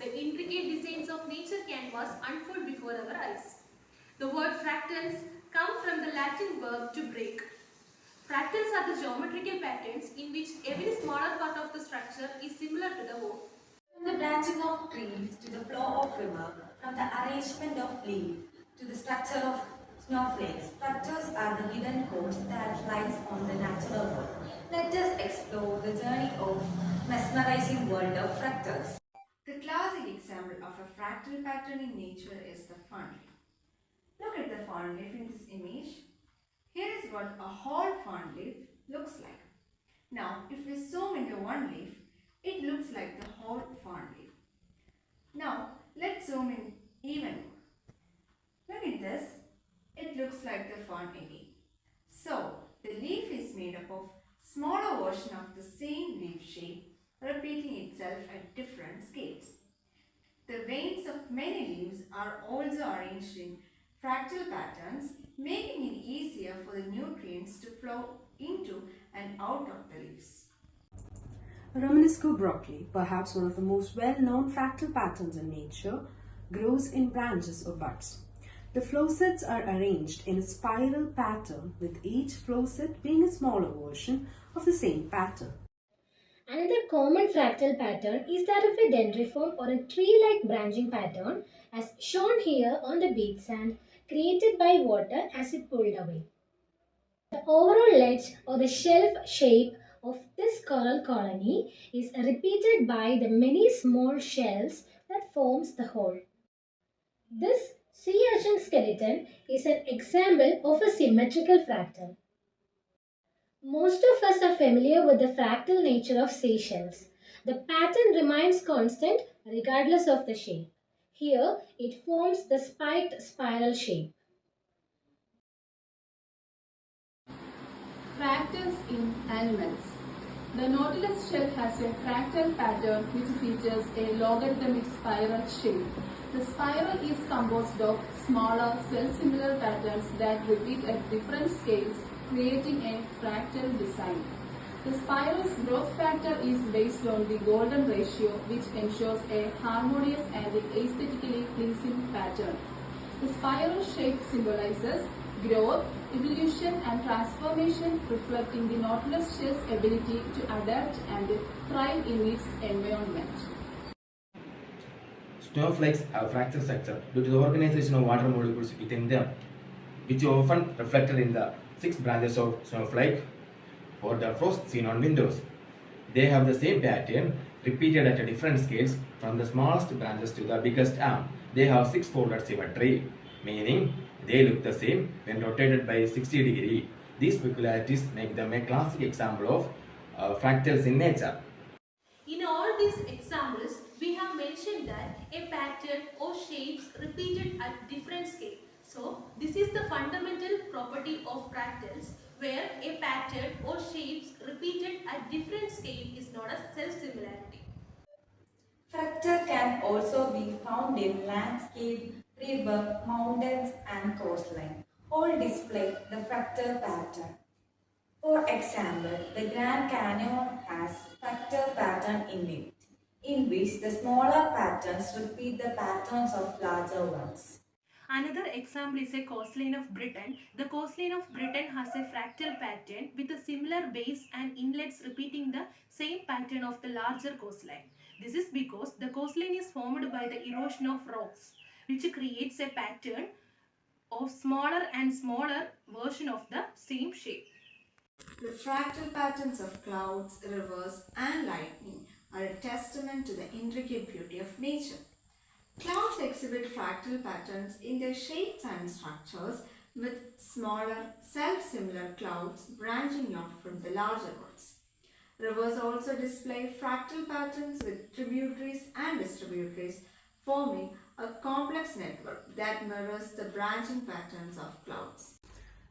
the intricate designs of nature canvas unfold before our eyes. The word fractals come from the Latin verb to break. Fractals are the geometrical patterns in which every smaller part of the structure is similar to the whole. From the branching of trees to the flow of river, from the arrangement of leaves to the structure of snowflakes, fractals are the hidden codes that lies on the natural world. Let us explore the journey of mesmerizing world of fractals. The classic example of a fractal pattern in nature is the fern leaf. Look at the fern leaf in this image. Here is what a whole fern leaf looks like. Now, if we zoom into one leaf, it looks like the whole fern leaf. Now, let's zoom in even more. Look at this. It looks like the fern again. So, the leaf is made up of smaller version of the same leaf shape, repeating itself at different scales. The veins of many leaves are also arranged in fractal patterns, making it easier for the nutrients to flow into and out of the leaves. Romanesco broccoli, perhaps one of the most well-known fractal patterns in nature, grows in branches or buds. The flow sets are arranged in a spiral pattern, with each flow set being a smaller version of the same pattern. Another common fractal pattern is that of a dendriform or a tree-like branching pattern, as shown here on the beach sand, created by water as it pulled away. The overall ledge or the shelf shape of this coral colony is repeated by the many small shells that forms the whole. This sea urchin skeleton is an example of a symmetrical fractal. Most of us are familiar with the fractal nature of seashells. The pattern remains constant regardless of the shape. Here, it forms the spiked spiral shape. Fractals in animals. The nautilus shell has a fractal pattern which features a logarithmic spiral shape. The spiral is composed of smaller cell-similar patterns that repeat at different scales, creating a fractal design. The spiral's growth factor is based on the golden ratio, which ensures a harmonious and aesthetically pleasing pattern. The spiral shape symbolizes growth, evolution and transformation, reflecting the nautilus shell's ability to adapt and thrive in its environment. Snowflakes have fractal structure due to the organization of water molecules within them, which are often reflected in the 6 branches of snowflake or the frost seen on windows. They have the same pattern repeated at different scales from the smallest branches to the biggest arm. They have 6-folded symmetry, meaning they look the same when rotated by 60 degrees. These peculiarities make them a classic example of fractals in nature. In all these examples, we have mentioned that a pattern or shapes repeated at different scale. So, this is the fundamental property of fractals, where a pattern or shapes repeated at different scale is known as self-similarity. Fractal can also be found in landscape, river, mountains and coastline. All display the fractal pattern. For example, the Grand Canyon has fractal pattern in it, in which the smaller patterns repeat the patterns of larger ones. Another example is a coastline of Britain. The coastline of Britain has a fractal pattern with a similar base and inlets repeating the same pattern of the larger coastline. This is because the coastline is formed by the erosion of rocks, which creates a pattern of smaller and smaller version of the same shape. The fractal patterns of clouds, rivers and lightning are a testament to the intricate beauty of nature. Clouds exhibit fractal patterns in their shapes and structures, with smaller, self-similar clouds branching out from the larger ones. Rivers also display fractal patterns with tributaries and distributaries, forming a complex network that mirrors the branching patterns of clouds.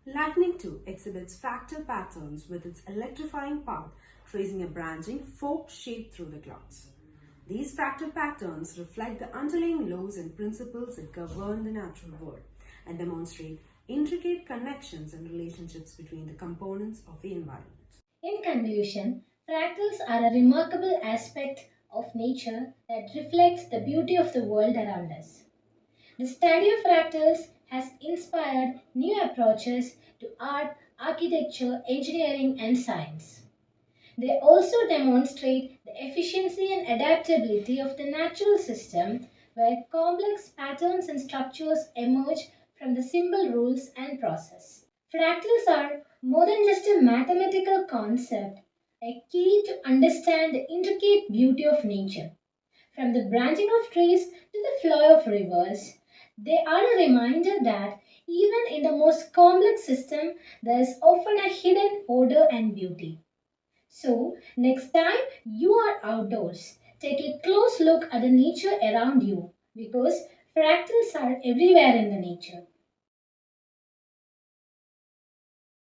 Lightning too exhibits fractal patterns with its electrifying path tracing a branching forked shape through the clouds. These fractal patterns reflect the underlying laws and principles that govern the natural world and demonstrate intricate connections and relationships between the components of the environment. In conclusion, fractals are a remarkable aspect of nature that reflects the beauty of the world around us. The study of fractals has inspired new approaches to art, architecture, engineering, and science. They also demonstrate the efficiency and adaptability of the natural system where complex patterns and structures emerge from the simple rules and process. Fractals are more than just a mathematical concept, a key to understand the intricate beauty of nature. From the branching of trees to the flow of rivers, they are a reminder that even in the most complex system, there is often a hidden order and beauty. So, next time you are outdoors, take a close look at the nature around you because fractals are everywhere in the nature.